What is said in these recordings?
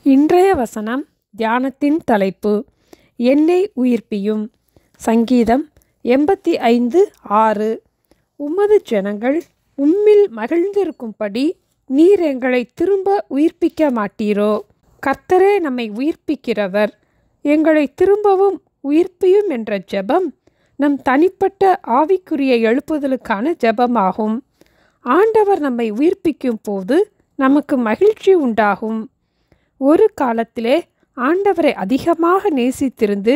இன்றைய வசனம் தியானத்தின் தலைப்பு என்னை உயிர்ப்பியும். சங்கீதம் 85:6. உமது ஜனங்கள் உம்மில் மகிழ்ந்திருக்கும்படி நீர் எங்களை திரும்ப உயிர்ப்பிக்க மாட்டீரோ? கர்த்தரே நம்மை உயிர்ப்பிக்கிறவர், எங்களை திரும்பவும் உயிர்ப்பியும் என்ற ஜெபம் நம் தனிப்பட்ட ஆவிக்குரிய எழுப்புதலுக்கான ஜெபமாகும். ஆண்டவர் நம்மை உயிர்ப்பிக்கும் போது நமக்கு மகிழ்ச்சி உண்டாகும். ஒரு காலத்திலே ஆண்டவரை அதிகமாக நேசித்திருந்து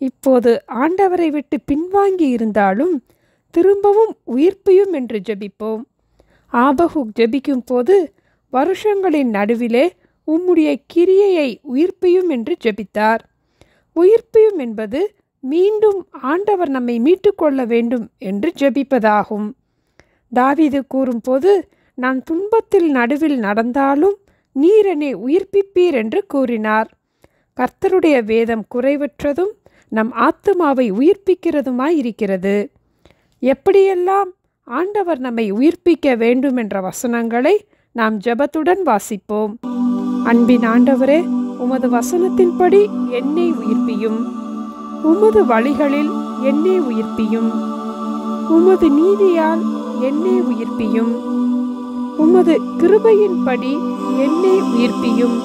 இப்போது ஆண்டவரை விட்டு பின்வாங்கி இருந்தாலும் திரும்பவும் உயிர்ப்பியும் என்று ஜெபிப்போம். ஆபகுக் ஜெபிக்கும் போது வருஷங்களின் நடுவிலே உம்முடைய கிரியையை உயிர்ப்பியும் என்று ஜெபித்தார். உயிர்ப்பியும் என்பது மீண்டும் ஆண்டவர் நம்மை மீட்டுக்கொள்ள வேண்டும் என்று ஜெபிப்பதாகும். தாவீது கூறும்போது, நான் துன்பத்தில் நடுவில் நடந்தாலும் நீர் என்னை உயிர்ப்பிப்பீர் என்று கூறினார். கர்த்தருடைய வேதம் குறைவற்றதும் நம் ஆத்துமாவை உயிர்ப்பிக்கிறதுமாயிருக்கிறது. எப்படியெல்லாம் ஆண்டவர் நம்மை உயிர்ப்பிக்க வேண்டும் என்ற வசனங்களை நாம் ஜெபத்துடன் வாசிப்போம். அன்பின் ஆண்டவரே, உமது வசனத்தின்படி என்னை உயிர்ப்பியும். உமது வழிகளில் என்னை உயிர்ப்பியும். உமது நீதியால் என்னை உயிர்ப்பியும். உமது கிருபையின்படி என்னை உயிர்ப்பியும்.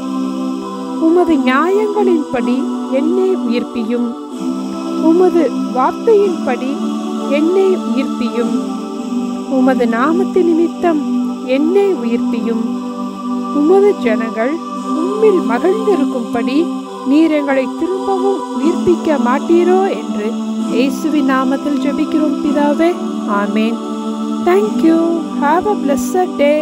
உமது நியாயங்களின்படி என்னை உயிர்ப்பியும். உமது வார்த்தையின்படி என்னை உயிர்ப்பியும். உமது நாமத்து நிமித்தம் என்னை உயிர்ப்பியும். உமது ஜனங்கள் உம்மில் மகிழ்ந்திருக்கும்படி நீர் எங்களை திரும்பவும் உயிர்ப்பிக்க மாட்டீரோ என்று இயேசுவின் நாமத்தில் ஜெபிக்கிறோம் பிதாவே. ஆமேன். Thank you. Have a blessed day.